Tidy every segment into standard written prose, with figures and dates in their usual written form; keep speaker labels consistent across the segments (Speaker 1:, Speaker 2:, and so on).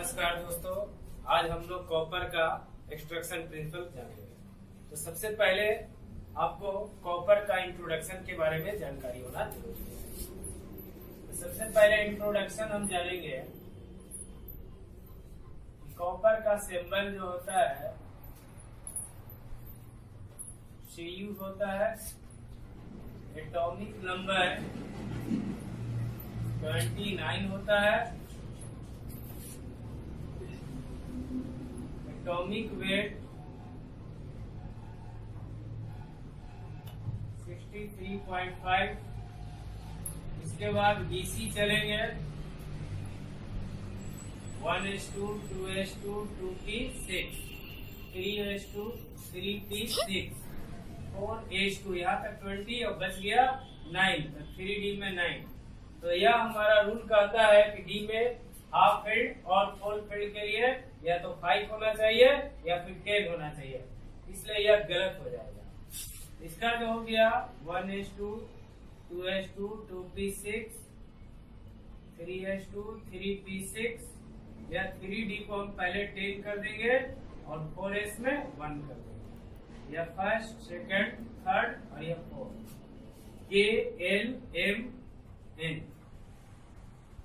Speaker 1: नमस्कार दोस्तों, आज हम लोग कॉपर का एक्सट्रैक्शन प्रिंसिपल जानेंगे। तो सबसे पहले आपको कॉपर का इंट्रोडक्शन के बारे में जानकारी होना जरूरी है। तो सबसे पहले इंट्रोडक्शन हम जानेंगे, कॉपर का सिंबल जो होता है Cu होता है, एटॉमिक नंबर 29 होता है, एटॉमिक वेट 63.5। इसके बाद Dc चलेंगे 1s2 2s2 2p6 3s2 3p6 4h2 यहाँ तक 20 और बच गया 9, तो 3D में 9। तो यह हमारा रूल कहता है कि डी में हाफ फील्ड और फुल फील्ड के लिए या तो 5 होना चाहिए या फिर 10 होना चाहिए, इसलिए यह गलत हो जाएगा। इसका जो हो गया 1s2 2s2 2p6 3s2 3p6, या 3D को हम पहले 10 कर देंगे और 4s में 1 कर देंगे। यह फर्स्ट, सेकंड, थर्ड और यह fourth. K L M N,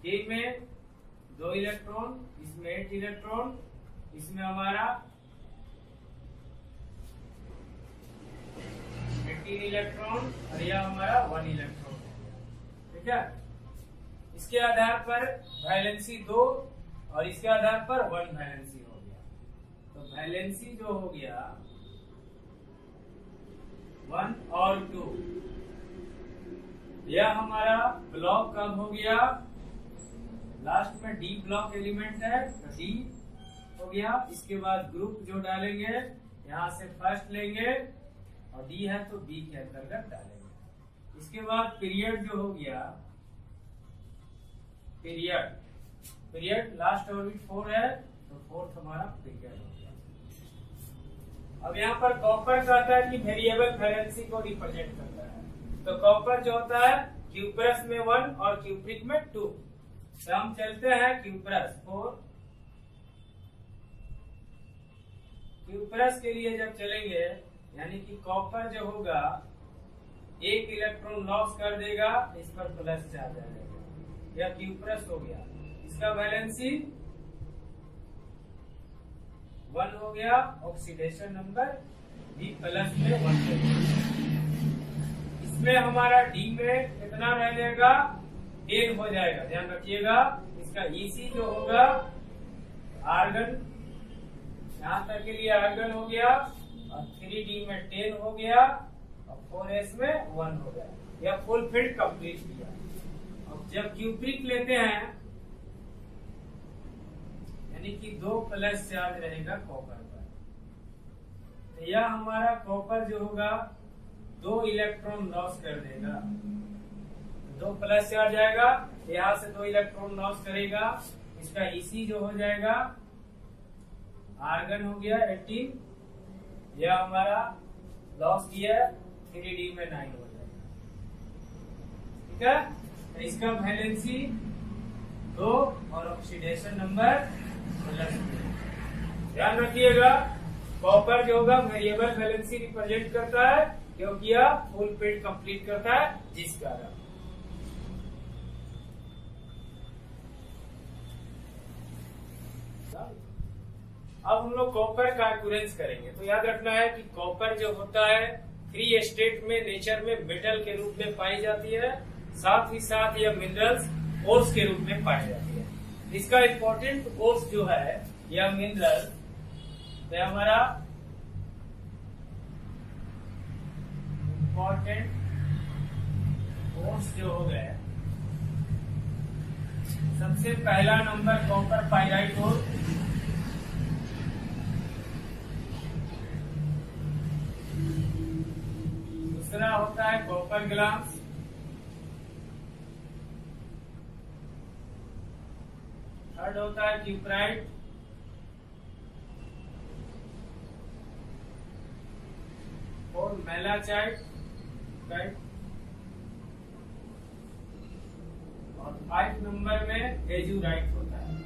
Speaker 1: K में 2 इलेक्ट्रॉन, इसमें 8 इलेक्ट्रॉन, इसमें हमारा 18 इलेक्ट्रॉन और यह हमारा 1 इलेक्ट्रॉन। ठीक है, इसके आधार पर वैलेंसी 2 और इसके आधार पर 1 वैलेंसी हो गया। तो वैलेंसी जो हो गया 1 और 2, यह हमारा ब्लॉक कब हो गया, लास्ट में डी ब्लॉक एलिमेंट है तो डी हो गया। इसके बाद ग्रुप जो डालेंगे यहाँ से फर्स्ट लेंगे और डी है तो बी के अंतर्गत डालेंगे। इसके बाद पीरियड जो हो गया, पीरियड लास्ट ऑर्बिट 4 है तो 4th हमारा पीरियड हो गया। अब यहाँ पर कॉपर कहता है कि वेरिएबल वैलेंसी को रिप्रेजेंट करता है। तो कॉपर जो होता है क्यूप्रस में 1 और क्यूप्रिक में 2। तो हम चलते हैं क्यूप्रस 4। क्यूप्रस के लिए जब चलेंगे यानी कि कॉपर जो होगा 1 इलेक्ट्रॉन लॉस कर देगा, इस पर प्लस चार्ज आ जाएगा, यह क्यूप्रस हो गया। इसका वैलेंसी 1 हो गया, ऑक्सीडेशन नंबर भी प्लस में 1 है। इसमें हमारा डी में कितना रह जाएगा, 10 हो जाएगा, ध्यान रखिएगा। इसका EC जो होगा आर्गन, यहाँ तक के लिए आर्गन हो गया और 3D में 10 हो गया और 4s में 1 हो गया। यह फुल फील्ड कंप्लीट किया। अब जब क्यूप्रिक लेते हैं यानी कि 2 प्लस चार्ज रहेगा कॉपर पर, तो यह हमारा कॉपर जो होगा 2 इलेक्ट्रॉन लॉस कर देगा, 2 प्लस चार्ज आएगा, यहाँ से 2 इलेक्ट्रॉन लॉस करेगा। इसका EC जो हो जाएगा आर्गन हो गया 18, यह हमारा लॉस किया 3D में 9 हो जाएगा। ठीक है, तो इसका वैलेंसी 2 और ऑक्सीडेशन नंबर प्लस। ध्यान रखिएगा, कॉपर जो होगा वेरिएबल वैलेंसी रिप्रेजेंट करता है क्योंकि यह फुल फील्ड कंप्लीट करता है, जिस कारण। अब हम लोग कॉपर का एक्यूरेंस करेंगे। तो याद रखना है कि कॉपर जो होता है 3 स्टेट में नेचर में मेटल के रूप में पाई जाती है, साथ ही साथ यह मिनरल्स ओर्स के रूप में पाई जाती है। इसका इम्पोर्टेंट ओर्स जो है यह मिनरल, तो हमारा इम्पोर्टेंट ओर्स जो हो गए, सबसे पहला नंबर कॉपर पाइराइट ओर, दूसरा होता है कॉपर ग्लास, थर्ड होता है क्यूप्राइट, और मेलाचाइट, और 5 नंबर में एजुराइट होता है।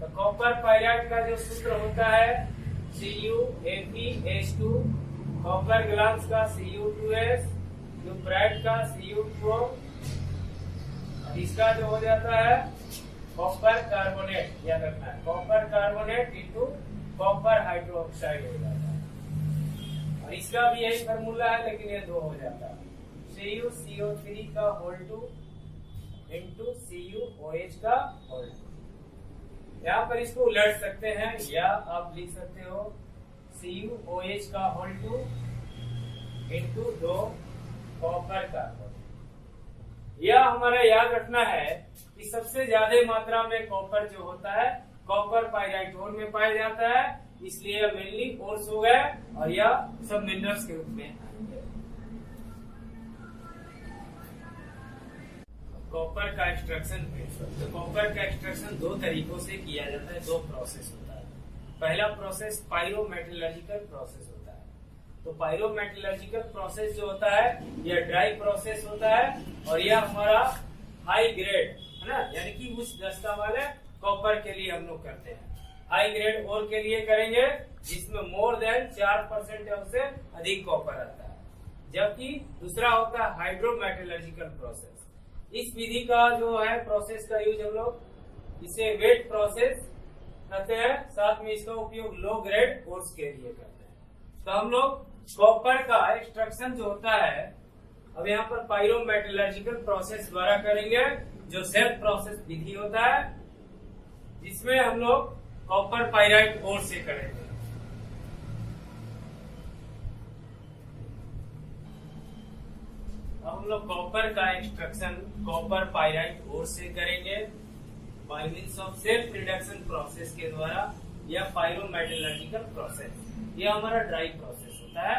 Speaker 1: तो कॉपर पायराइड का जो सूत्र होता है CuFeH2, कॉपर ग्लास का Cu2S, ल्यूप्राइड का Cu4, इसका जो हो जाता है कॉपर कार्बोनेट, याद रखना है copper carbonate into copper hydroxide हो जाता है। और इसका भी यही फॉर्मूला है, लेकिन ये 2 हो जाता है CuCO3 का होल 2 इंटू CuOH का होल 2। यहाँ पर इसको उलट सकते हैं, या आप लिख सकते हो CuOH का होल 2 इंटू 2 कॉपर कार्बोनेट। यह हमारा याद रखना है कि सबसे ज्यादा मात्रा में कॉपर जो होता है कॉपर पायराइट ओर में पाया जाता है, इसलिए मेनली ओर्स हो गए और यह सब मिनरल्स के रूप में आएंगे। कॉपर का एक्सट्रैक्शन, तो कॉपर का एक्सट्रैक्शन 2 तरीकों से किया जाता है, 2 प्रोसेस होता है। पहला प्रोसेस पायरोमेटलर्जिकल प्रोसेस होता है। तो पायरोमेटलर्जिकल प्रोसेस जो होता है यह ड्राई प्रोसेस होता है और यह हमारा हाई ग्रेड है ना, यानी कि उच्च दस्ता वाले कॉपर के लिए हम लोग करते हैं। हाई ग्रेड ओर के लिए करेंगे जिसमें मोर देन 4% से अधिक कॉपर आता है। जबकि दूसरा होता है हाइड्रोमेटलर्जिकल प्रोसेस। इस विधि का जो है प्रोसेस का यूज हम लोग इसे वेट प्रोसेस करते हैं, साथ में इसका उपयोग लो ग्रेड ओर्स के लिए करते हैं। तो हम लोग कॉपर का एक्सट्रैक्शन जो होता है अब यहाँ पर पायरोमेटलर्जिकल प्रोसेस द्वारा करेंगे, जो सेल्फ प्रोसेस विधि होता है जिसमें हम लोग कॉपर पायराइट ओर से करेंगे। अब हम लोग कॉपर का एक्सट्रैक्शन कॉपर पायराइट ओर से करेंगे by means of self reduction process के द्वारा, या पायरोमेटलर्जिकल प्रोसेस। यह हमारा ड्राई प्रोसेस होता है।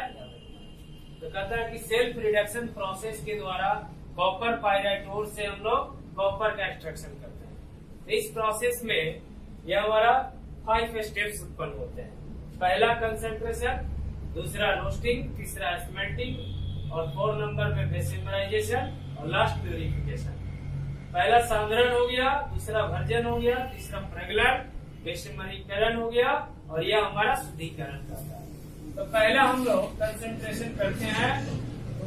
Speaker 1: तो कहता है कि सेल्फ रिडक्शन प्रोसेस के द्वारा कॉपर पायराइट ओर से हम लोग कॉपर का एक्सट्रैक्शन करते हैं। तो इस प्रोसेस में यह हमारा 5 स्टेप्स उत्पन्न होते हैं। पहला कंसंट्रेशन, दूसरा रोस्टिंग, तीसरा स्मेल्टिंग और 4 नंबर में बेसिमराइजेशन और लास्ट प्यूरिफिकेशन। पहला सांद्रण हो गया, दूसरा भर्जन हो गया, तीसरा प्रगलन, बेसिमरीकरण हो गया और यह हमारा शुद्धिकरण करता है। तो पहला हम लोग कंसंट्रेशन करते हैं। तो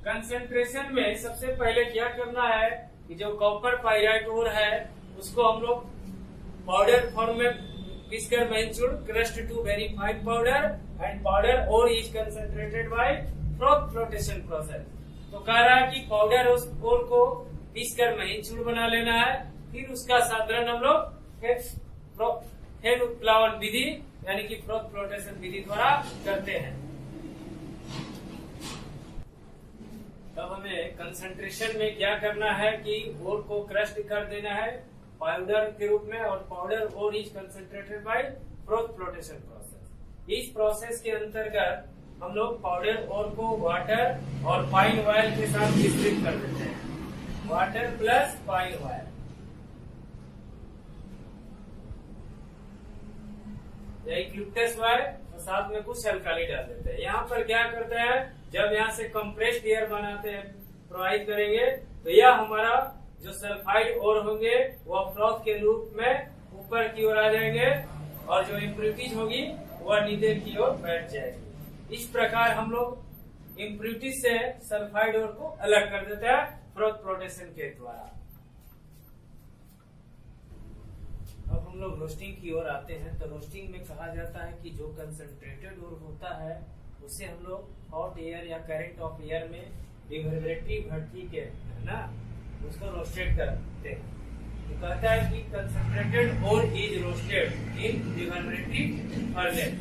Speaker 1: कंसंट्रेशन में सबसे पहले क्या करना है कि जो कॉपर पायराइट ओर है उसको हम लोग पाउडर फॉर्म में पीसकर मैंचूर crushed to very fine powder and powder ore is concentrated by froth flotation process. तो कह रहा है कि पाउडर ओर को पीसकर मैंचूर बना लेना है, फिर उसका साधारण हम लोग हेड उत्प्लावन विधि यानी कि फ्रॉथ फ्लोटेशन विधि द्वारा करते हैं। तब हमें कंसंट्रेशन में क्या करना है कि ओर को क्रस्ट कर देना है पाउडर के रूप में, और powder ore is concentrated by froth flotation process. इस प्रोसेस के अंतर्गत हम लोग पाउडर ओर को वाटर और फाइन ऑयल के साथ मिश्रित कर देते हैं। Water plus fine oil, eucalyptus oil और साथ में कुछ अल्काली डाल देते हैं। यहाँ पर क्या करते हैं, जब यहाँ से कंप्रेस्ड एयर बनाते हैं प्रोवाइड करेंगे तो यह हमारा जो सल्फाइड ओर होंगे वह फ्रॉथ के रूप में ऊपर की ओर आ जाएंगे और जो इम्प्यूरिटीज होगी वह नीचे की ओर बैठ जाएगी। इस प्रकार हम लोग इम्प्यूरिटीज से सल्फाइड ओर को अलग कर देते हैं फ्रॉथ फ्लोटेशन के द्वारा। अब हम लोग रोस्टिंग की ओर आते हैं। तो रोस्टिंग में कहा जाता है कि जो कंसंट्रेटेड ओर होता है उसे हम लोग हॉट एयर या करंट ऑफ एयर में रिवर्बरेटरी भट्टी के है ना उसको रोस्टेड करते हैं। तो कहता है कि concentrated ore is roasted in reverberatory furnace,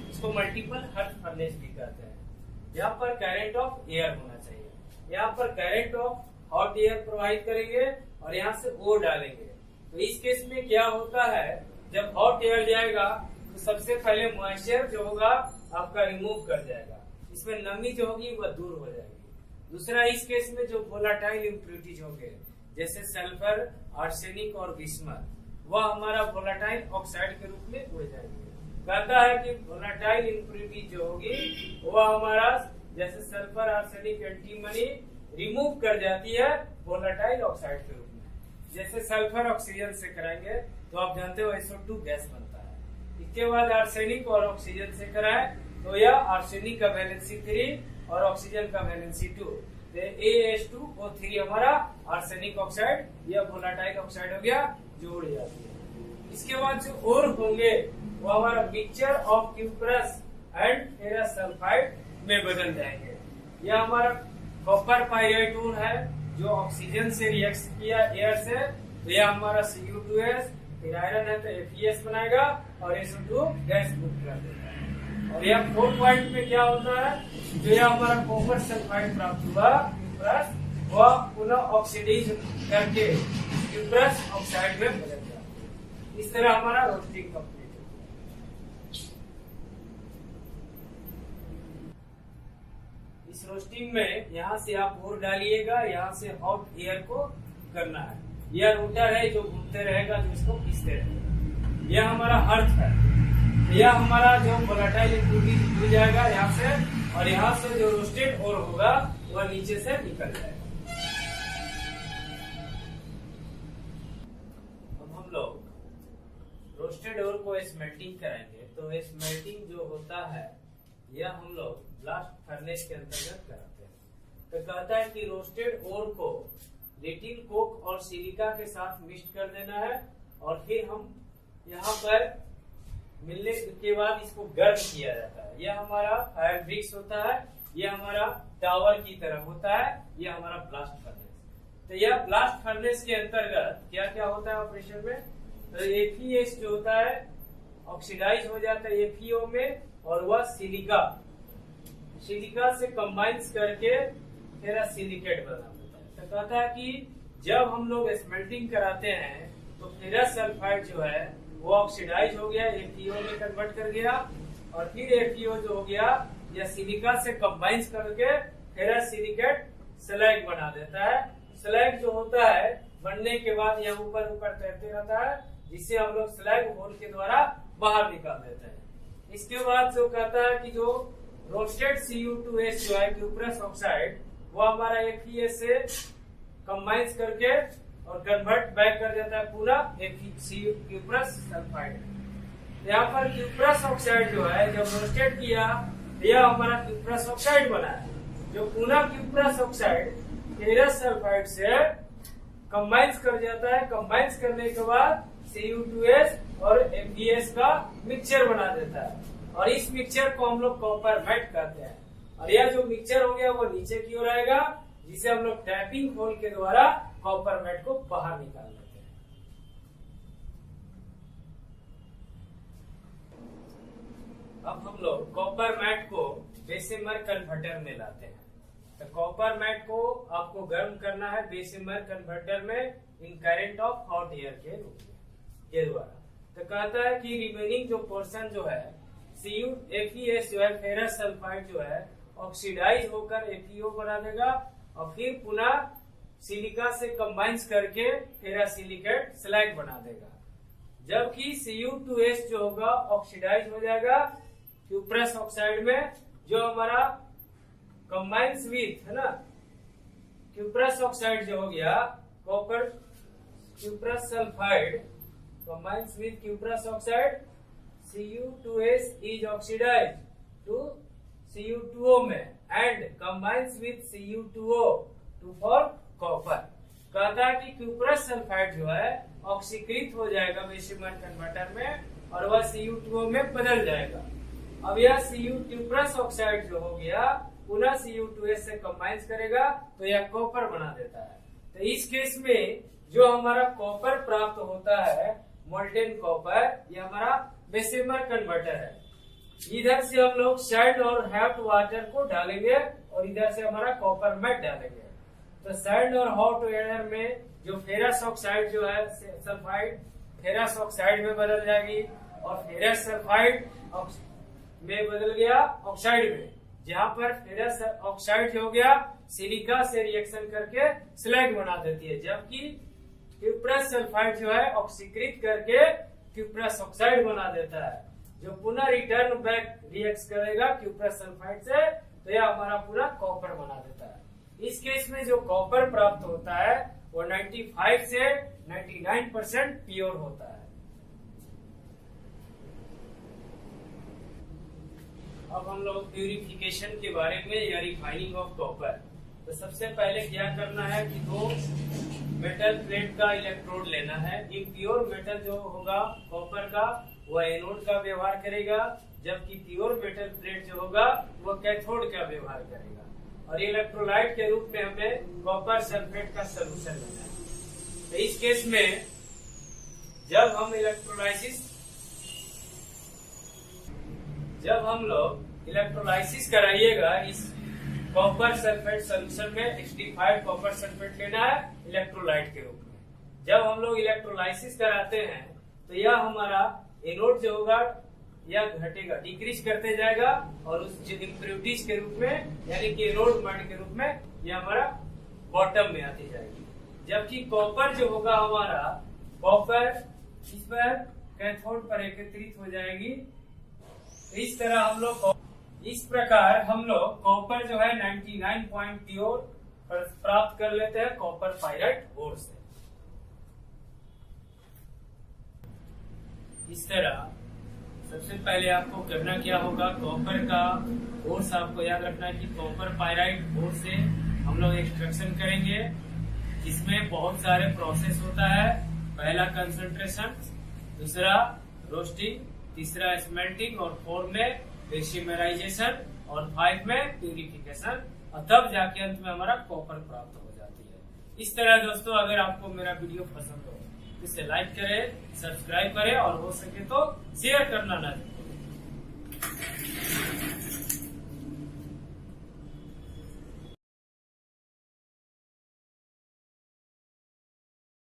Speaker 1: इसको मल्टीपल हर्ट फर्नेस भी कहते हैं। यहाँ पर करंट ऑफ एयर होना चाहिए। यहाँ पर current of hot air provide करेंगे और यहाँ से ओर डालेंगे। तो इस केस में क्या होता है, जब हॉट एयर जाएगा तो सबसे पहले मॉइस्चर जो होगा आपका रिमूव कर जाएगा, इसमें नमी जो होगी वह दूर हो जाएगी। दूसरा इस केस में जो वोलाटाइल इम्प्यूरिटीज होंगे जैसे सल्फर, आर्सेनिक और बिस्मथ, वह हमारा वोलाटाइल ऑक्साइड के रूप में उड़ जाएंगे। कहता है कि वोलाटाइल इम्प्यूरिटी जो होगी वह हमारा जैसे सल्फर, आर्सेनिक, एंटीमनी रिमूव कर जाती है वोलेटाइल ऑक्साइड के रूप में। जैसे सल्फर ऑक्सीजन से कराएंगे तो आप जानते हो SO2 गैस बनता है। इसके बाद आर्सेनिक और ऑक्सीजन से कराएं तो यह आर्सेनिक का वैलेंसी 3 और ऑक्सीजन का वैलेंसी 2, AH2O3 हमारा आर्सेनिक ऑक्साइड या वोलेटाइल ऑक्साइड हो गया, जो उड़ जाती है। इसके बाद जो और होंगे वो हमारा mixture of cuprous and ferrous sulphide में बदल जाएंगे। यह हमारा कॉपर पाइराइट ऊन है जो ऑक्सीजन से रिएक्ट किया एयर से, तो यह हमारा Cu2S, फिर आयरन है तो FeS बनाएगा और SO2 गैस बुक कर देता है। और यह 4 पॉइंट में क्या होता है, जो यह हमारा कॉपर सल्फाइड प्राप्त हुआ क्यूप्रस, वह पुनः ऑक्सीडाइज करके क्यूप्रस ऑक्साइड में बदल जाता है। इस तरह हमारा रोस्टिंग कंप्लीट होता है। इस रोस्टिंग में यहाँ से आप और डालिएगा, यहाँ से हॉट एयर को करना है। यह रोटर है जो घूमते रहेगा, जो इसको खींचते रहेगा। यह हमारा हर्थ है, यह हमारा जो वोलेटाइल लिक्विड मिल जाएगा यहाँ से, और यहाँ से जो रोस्टेड और होगा वह नीचे से निकल जाएगा। अब हम लोग रोस्टेड और को स्मेल्टिंग कराएंगे, तो स्मेल्टिंग जो होता है यह हम लोग ब्लास्ट फर्नेस के अंतर्गत कराते हैं। तो कहता है कि रोस्टेड ओर को लिटिल कोक और सिलिका के साथ मिक्स कर देना है, और फिर हम यहाँ पर मिलने के बाद इसको गर्म किया जाता है। यह हमारा फायर ब्रिक्स होता है, यह हमारा टावर की तरह होता है, यह हमारा ब्लास्ट फर्नेस। तो यह ब्लास्ट फर्नेस के अंतर्गत क्या क्या होता है ऑपरेशन में, तो FeS जो होता है ऑक्सीडाइज हो जाता है FeO में, और वह सिलिका से कंबाइंस करके फेरस सिलिकेट बना देता है। तो कहता है कि जब हम लोग स्मेल्टिंग कराते हैं तो फेरस सल्फाइड जो है वो ऑक्सीडाइज हो गया, FeO में कन्वर्ट कर गया, और फिर FeO जो हो गया या सिलिका से कंबाइंस करके फेरस सिलिकेट स्लैग बना देता है। स्लैग जो होता है बनने के बाद यह ऊपर ऊपर तैरते रहता है, जिसे हम लोग स्लैग होल के द्वारा बाहर निकाल देते हैं। इसके बाद जो कहता है कि जो रोस्टेड Cu2S जो है क्यूप्रस ऑक्साइड, वो हमारा FeS से कंबाइंस करके और कन्वर्ट बैक कर देता है पूरा क्यूप्रस सल्फाइड। यहाँ पर क्यूप्रस ऑक्साइड जो है जब रोस्टेड किया, यह हमारा क्यूप्रस ऑक्साइड बना है, जो पूरा क्यूप्रस ऑक्साइड फेरस सल्फाइड से कंबाइंस कर जाता है। कंबाइंस करने के बाद Cu2S और FeS का मिक्सचर बना देता है, और इस मिक्सचर को हम लोग कॉपर मैट कहते हैं। और यह जो मिक्सचर हो गया वो नीचे की ओर आएगा, जिसे हम लोग टैपिंग होल के द्वारा कॉपर मैट को बाहर निकाल लेते हैं। अब हम लोग कॉपर मैट को बेसिमर कन्वर्टर में लाते हैं। तो कॉपर मैट को आपको गर्म करना है बेसिमर कन्वर्टर में इन करंट ऑफ हॉट एयर के रूप में के द्वारा। तो कहता है कि रिमेनिंग जो पोर्शन जो है FeS जो है फेरस सल्फाइड जो है ऑक्सीडाइज होकर FeO बना देगा, और फिर पुनः सिलिका से कंबाइंस करके फेरस सिलिकेट स्लैग बना देगा। जबकि Cu2S जो होगा ऑक्सीडाइज हो जाएगा क्यूप्रस ऑक्साइड में, जो हमारा कंबाइंस विथ है ना क्यूप्रस ऑक्साइड जो हो गया copper cuprous sulphide combines with cuprous oxide, Cu2S is oxidized to Cu2O में and combines with Cu2O to form copper। कहता है कि क्यूप्रस सल्फाइड जो है ऑक्सीकृत हो जाएगा बेसिमर कन्वर्टर में, और वह Cu2O में बदल जाएगा। अब यह क्यूप्रस ऑक्साइड जो हो गया पुनः Cu2S से कंबाइंस करेगा तो यह कॉपर बना देता है। तो इस केस में जो हमारा कॉपर प्राप्त होता है मोल्टेन कॉपर, ये हमारा बेसिमर कन्वर्टर है। इधर से हम लोग सैंड और हॉट वाटर को डालेंगे, और इधर से हमारा कॉपर मैट डालेंगे। तो सैंड और हॉट वाटर में जो फेरस ऑक्साइड जो है सल्फाइड फेरस ऑक्साइड में बदल जाएगी, और फेरस सल्फाइड में बदल गया ऑक्साइड में, जहाँ पर फेरस ऑक्साइड हो गया सिलिका से रिएक्शन करके स्लैग बना देती है, जबकि क्यूप्रस सल्फाइड जो है ऑक्सीकृत करके क्यूप्रस ऑक्साइड बना देता है, जो पुनः रिटर्न बैक रिएक्ट करेगा क्यूप्रस सल्फाइड से, तो यह हमारा पूरा कॉपर बना देता है। इस केस में जो कॉपर प्राप्त होता है वो 95 से 99% प्योर होता है। अब हम लोग प्यूरिफिकेशन के बारे में या रिफाइनिंग ऑफ कॉपर। तो सबसे पहले क्या करना है कि दो मेटल प्लेट का इलेक्ट्रोड लेना है। एक प्योर मेटल जो होगा कॉपर का वह एनोड का व्यवहार करेगा, जबकि प्योर मेटल प्लेट जो होगा वह कैथोड का व्यवहार करेगा। और इलेक्ट्रोलाइट के रूप में हमें कॉपर सल्फेट का सोल्यूशन लेना है। तो इस केस में जब हम लोग इलेक्ट्रोलाइसिस कराइएगा इस कॉपर सल्फेट सोल्यूशन में एसिडिफाइड कॉपर सल्फेट लेना है इलेक्ट्रोलाइट के रूप में। जब हम लोग इलेक्ट्रोलाइसिस कराते हैं तो यह हमारा एनोड जो होगा यह घटेगा, डिक्रीज करते जाएगा और उस इम्प्योरिटीज के रूप में यानी कि एनोड माइंड के रूप में यह हमारा बॉटम में आती जाएगी। जबकि कॉपर जो होगा हमारा कॉपर इस पर कैथोड पर एकत्रित हो जाएगी। इस तरह इस प्रकार हम लोग कॉपर जो है 99 पॉइंट प्योर प्राप्त कर लेते हैं कॉपर पाइराइट ओर से। इस तरह सबसे पहले आपको करना क्या होगा, कॉपर का ओर्स आपको याद रखना है कि कॉपर पाइराइट ओर से हम लोग एक्सट्रैक्शन करेंगे, जिसमें बहुत सारे प्रोसेस होता है। पहला कंसंट्रेशन, दूसरा रोस्टिंग, तीसरा स्मेल्टिंग और 4 में एक्सिमराइजेशन और 5 में प्यूरिफिकेशन, और तब जाके अंत में हमारा कॉपर प्राप्त हो जाती है। इस तरह दोस्तों अगर आपको मेरा वीडियो पसंद हो इसे लाइक करें, सब्सक्राइब करें और हो सके तो शेयर करना ना भूलें।